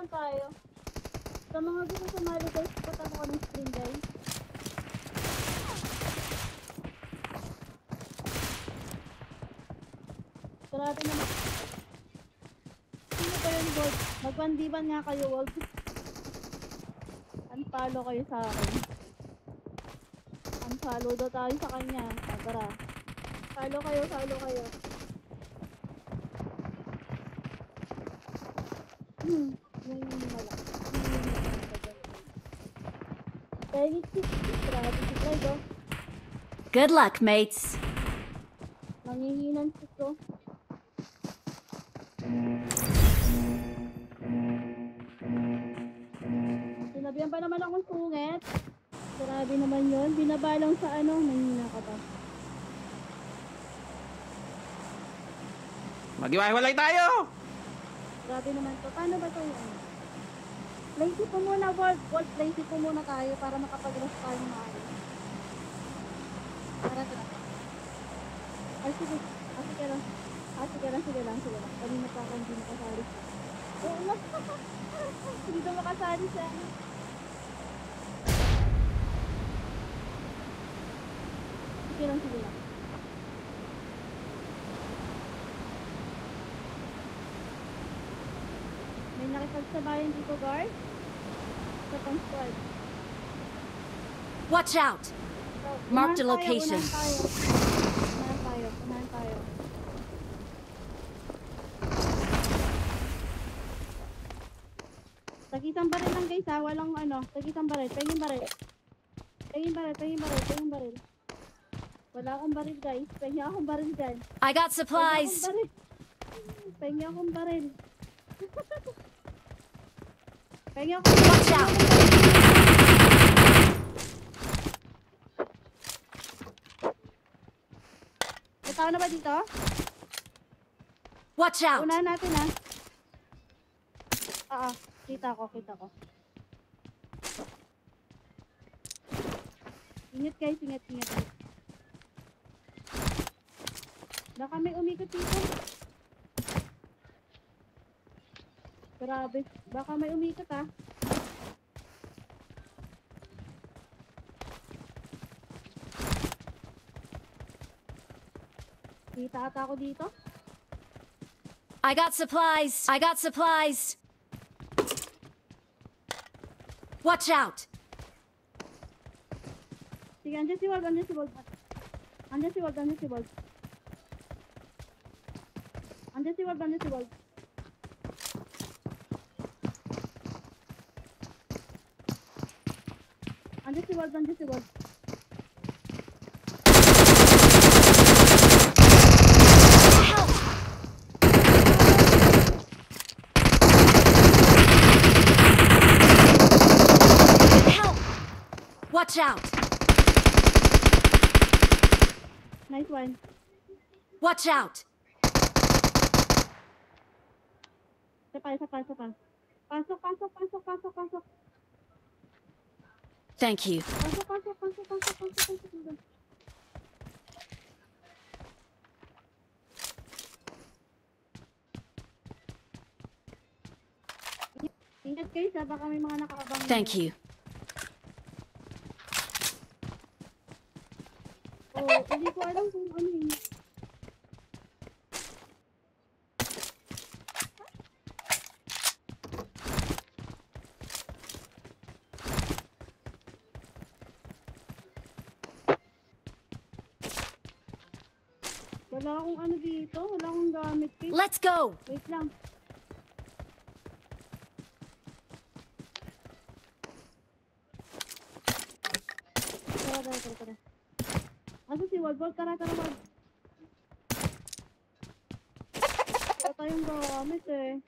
lang tayo. Sa mga gusto sumali guys, punta ko ng stream guys. Grabe naman. Sino ba yun, Gold? Magbandiban nga kayo, Gold. Unfollow kayo sa akin. Unfollow daw tayo sa kanya. Tara. Follow kayo, follow kayo. Yung wala. Good luck, mates. Nangihinan ko. Sinabihan pa naman akong sungit. Grabe naman yun. Binabalang sa ano. Nanghina ka ba? Mag-iwalay tayo! Grabe naman to. Paano ba ito yun? Lazy po muna, World. World, lazy po muna tayo para makapag-rush tayo na ano. Tara. Ay, sige. Sige lang. Sige lang. Kanina pa ako hindi makasali. Oo nga. Hindi daw makasali siya. Sige lang. May nakipagsabayan dito, guard. Sa pang squad. Watch out! Mark the location. Unahan tayo. Tagisang baril lang guys ha, walang ano, tagisang baril, pengin baril. Wala akong baril guys, pengin akong baril dyan. I got supplies. Pengin akong baril. Watch out! May tao na ba dito? Watch out! Unahan natin ha. Kita ko. Ingat guys, ingat. Baka may umikot dito. Grabe, baka may umikot ha. Kita ata ako dito. I got supplies. Watch out! Sige, andyan si Wald. Help! Watch out! Nice one. Watch out! Isa pa. Pasok. Thank you. Pasok. Ingat guys ha, baka may mga nakakabang. Thank you. Hindi ko alam kung ano yun. Wala akong ano dito. Wala akong gamit. Let's go! Wait lang. Tara. Asa si Wald? Tara, Wald. Wala tayong gamit eh.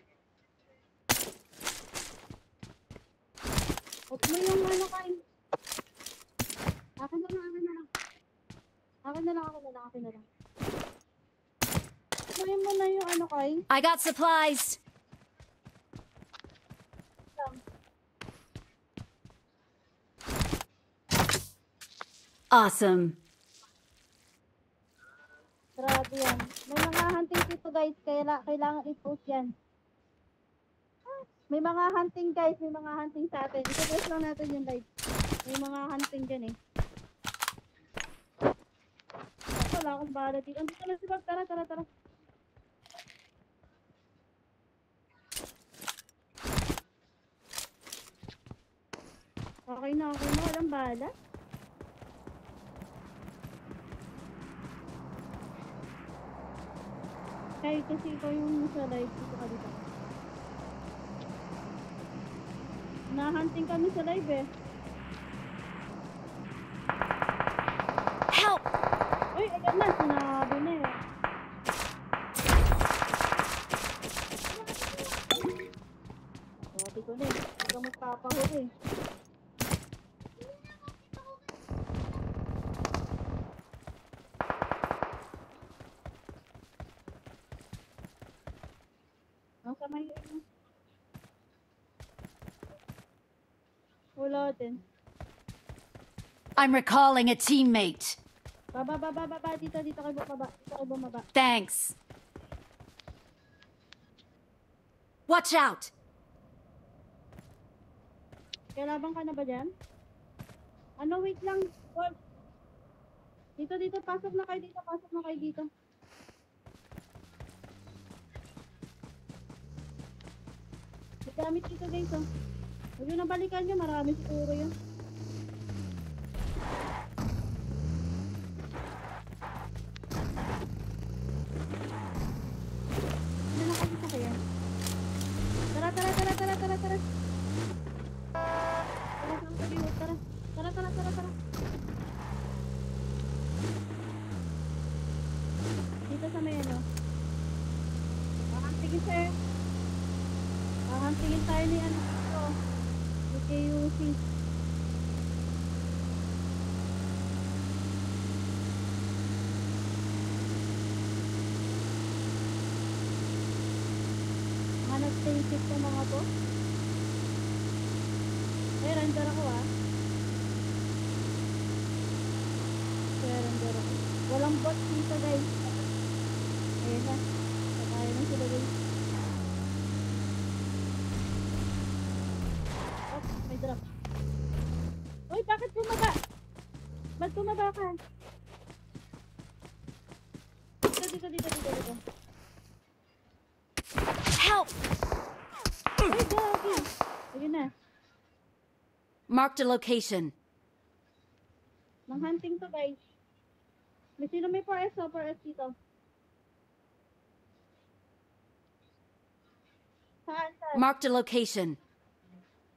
Huwag mo yung ano kain. Akin na lang. Kunin mo na yung ano kain. I got supplies. Awesome. Grabe yan. May mga hunting dito guys. Kailangan i-post yan. May mga hunting guys, may mga hunting sa atin. Ito lang natin yung live. May mga hunting dyan eh. Wala akong bala dito. Andito na si Bob. Tara, tara, tara. Okay na, okay na. Walang bala. Kahit kasi ikaw yung sa live. Dito ka dito. Nahunting kami sa live eh. Help! Uy, ayan na. Sinabi na eh. Sabi ko na eh. Huwag kang magpapahuli eh. Nasa may wala din. I'm recalling a teammate. Baba, baba, baba. Dito, dito kayo baba. Dito kayo bumaba. Thanks. Watch out! Kalabang ka na ba dyan? Ano, wait lang. Hold. Dito, dito. Pasok na kayo dito. Pasok na kayo dito. Gamit dito guys oh. Huwag yun ang balikan nyo. Marami siguro yun. Ano na kayo sa kaya? Tara, tara, tara, tara, tara, tara. Tara, tara, tara, tara. Tara, tara, tara, tara. Dito sa may ano. Tingin sir. Tingin tayo ni ano dito. Ni KUC. Mga nag-stay sa mga to. Eh, render ako ah. Render ako. Walang bot dito guys. Ayan na. Kaya na sila guys. May drop. Uy, bakit bumaba? Ba't bumaba ka? Dito. Help! Uy, gagi. Ayun na. Marked a location. Mang-hunting to guys. May sino may 4S o 4S dito? Saan? Marked a location.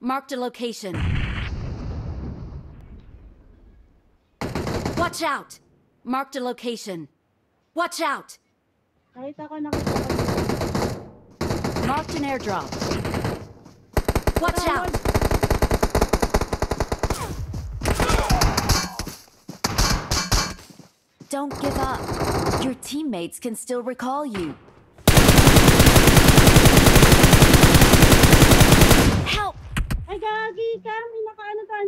Marked a location. Watch out! Marked a location. Watch out! Nakita ko. Marked an airdrop. Watch out! Don't give up. Your teammates can still recall you. Help! Ay, gagi ka. May nakaano tan.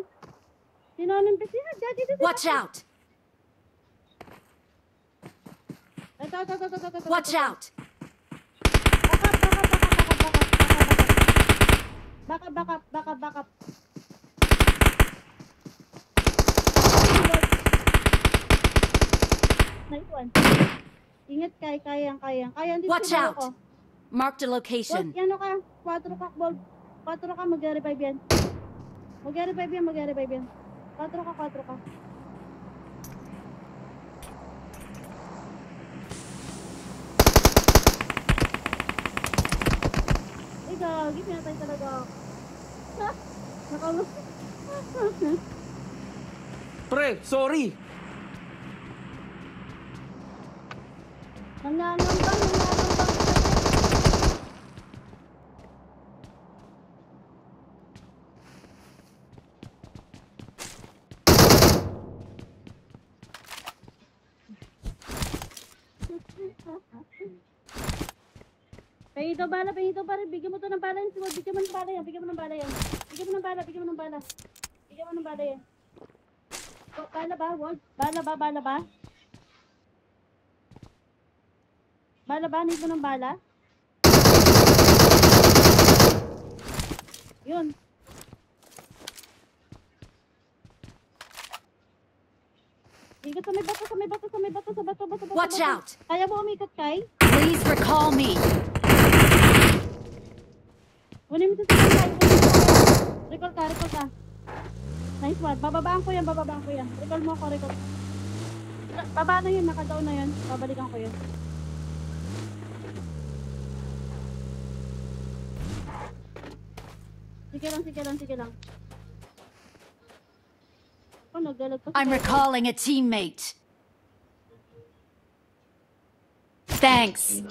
Sinonimpis yan. Gagi dito. Watch out! Ito. Watch out! Back up. Nice one. Ingat kayang. Dito Watch siguro out. ko. Marked a Bolt, location. ano ka? 4 ka, Bolt. 4 ka, mag-revive yan. Mag-revive yan. 4 ka. Ay, gagi, pinatay talaga ako. Ha? Nakaulog. Pre, sorry. Nanganambang. Pahito pare, bigyan mo to ng bala yan, bigyan mo ng bala yan. Bigyan mo ng bala yan. Oh, bala ba, Walt? Bala ba? Need mo ng bala? Yun. Ikot sa may bato, sa may bato, sa may bato, sa bato, bato, bato, Watch bato. out! Kaya mo umikot, Kai? Please recall me. Kunin mo sa sakyan, Kai. Kunin mo sa sakyan. Recall ka, recall ka. Nice one. Bababaan ko yan, bababaan ko yan. Recall mo ako, recall. Baba na yun, nakadown na yun. Babalikan ko yun. Sige lang, sige lang, sige lang. Oh, nagdalag pa si I'm Kai. recalling a teammate. Thanks.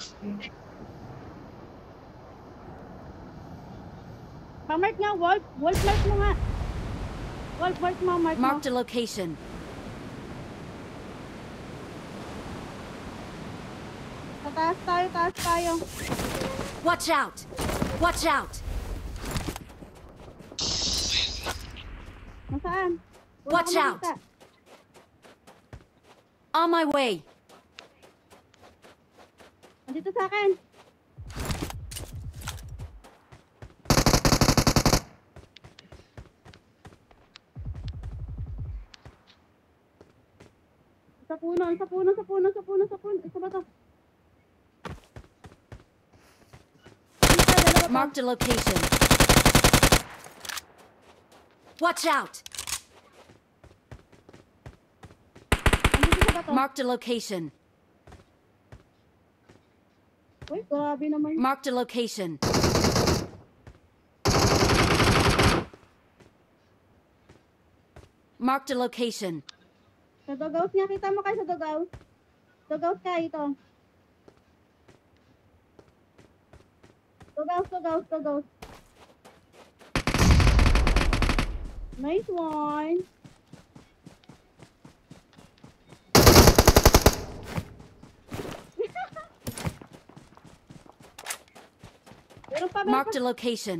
Pa-mark nga, Wolf. Wolf, mark mo nga. Wolf, mark mo, mark mo. Marked a location. Taas tayo, taas tayo. Watch out! Watch out! Nasaan? Wala Watch akong out. makita. On my way. Andito sa akin. Sa puno, sa puno, sa puno, sa puno, sa puno. Isa ba to? Isa, dalawa pa. Marked a location. Watch out! Andito sa bato. Marked a location. Uy, grabe naman. Marked a location. Marked a location. Sa doghouse niya, kita mo kayo sa doghouse. Doghouse ka, ito. Doghouse, doghouse, doghouse. Nice one. Meron pa, meron Marked pa. a location.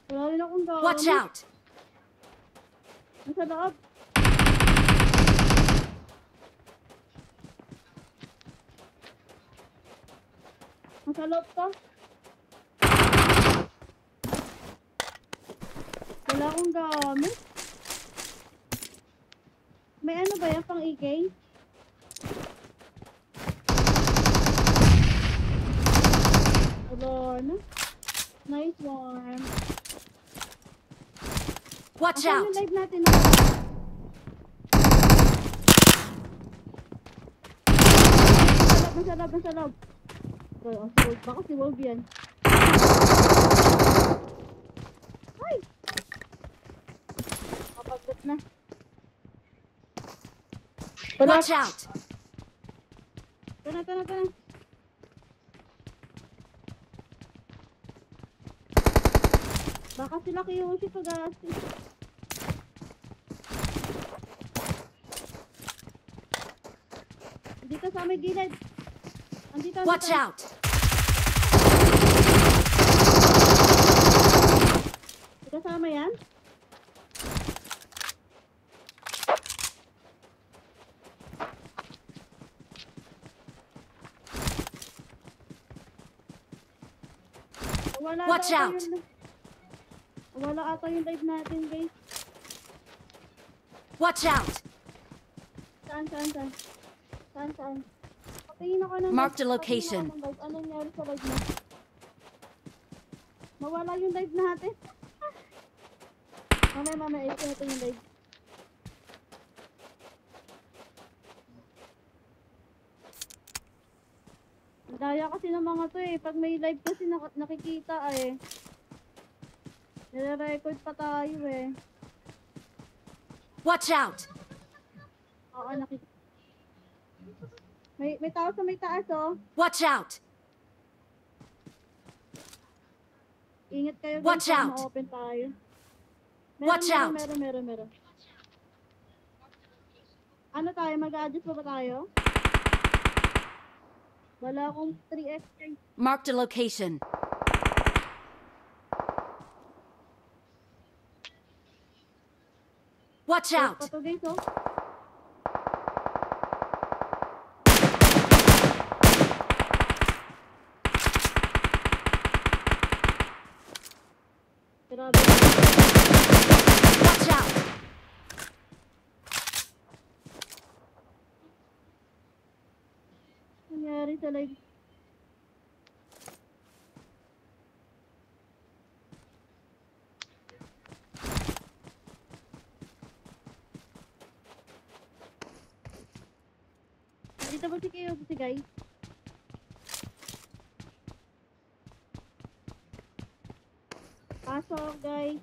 Wala rin akong gamit. Watch out! Nasa loob. Nasa loob to. Wala akong gamit. May ano ba yan pang EK? Wala na. Nice one. Watch Asan out! yung live natin? Nasa loob, nasa loob. Oh, si Wolf. Baka si Wolf yan. Ay! Kapagod na. Watch out! Tana, tana, tana. Baka sila Kiyoshi Pagasi. Dito sa may gilid. Andito, andito. Watch out! Kasama yan? Wala Watch ata out. Wala ata yung live natin, guys. Watch out! Saan, saan, saan? Saan, saan? Patingin ako ng Marked a live. location. Patingin ako ng live. Anong nangyari sa live mo? Mawala yung live natin. Mamaya, ito natin yung live. Ang daya kasi ng mga to eh. Pag may live kasi nakikita eh. Nire-record pa tayo eh. Watch out! Oo, nakikita. May tao sa may taas oh. Watch out! Ingat kayo guys. Watch out. Ma-open tayo. Watch out. Meron. Ano tayo? Mag-adjust pa ba tayo? Wala akong 3x. Marked a location. Watch out! Ito guys oh. Grabe. Watch out! Nangyari sa live. Dito ba si kayo si guys? Pasok guys.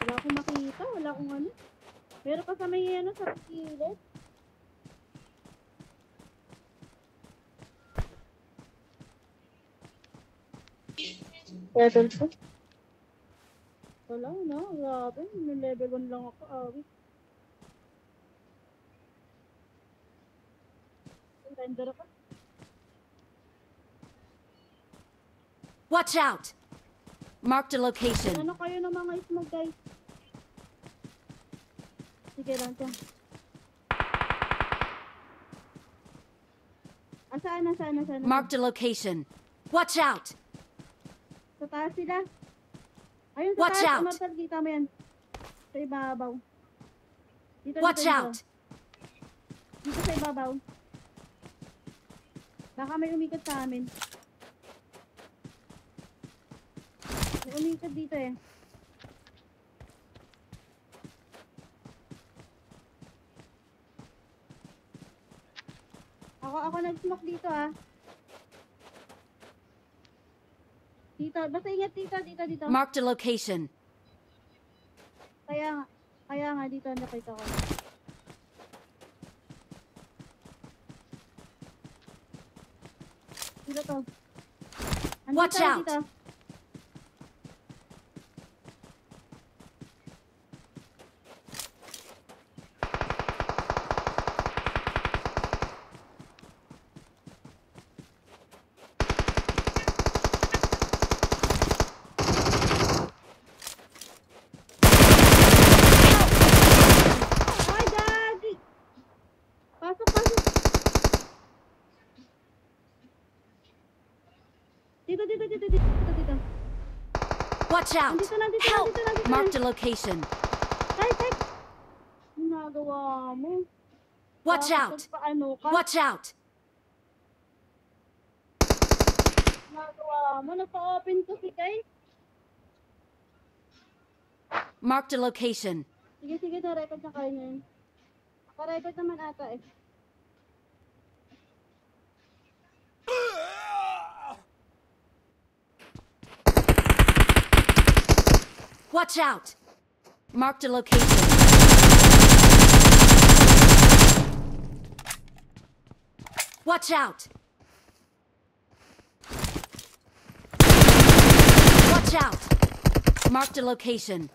Wala akong makita, wala akong ano. Meron pa sa may ano sa gilid. Level 2. Wala na, grabe. Level 1 lang ako, awit. Render ako. Watch out! Marked a location. Ano kayo ng mga smoke guys? Sige lang siya. Saan? Marked a location. Watch out! Sa taas sila. Ayun, sa Watch taas. out. Umartal, kita mo yan. Sa ibabaw. Watch out! Dito sa ibabaw. Baka may umikot sa amin. May umikot dito eh. Ako nag-smoke dito ah. Dito, basta ingat dito. Marked a location. Kaya nga dito nakita ko. Dito to. Andito, Watch out. Dito. Ay, daddy! Pasok. Dito. Watch out! Nandito. Help! Marked a location. Ay! Ginagawa mo. Watch out! Paano ka? Watch out! Ginagawa mo. Nagpa-open ko si guys. Marked a location. Sige, na-record na kayo niyan. Naka-record naman ata eh. Watch out! Marked a location. Watch out! Watch out! Marked a location.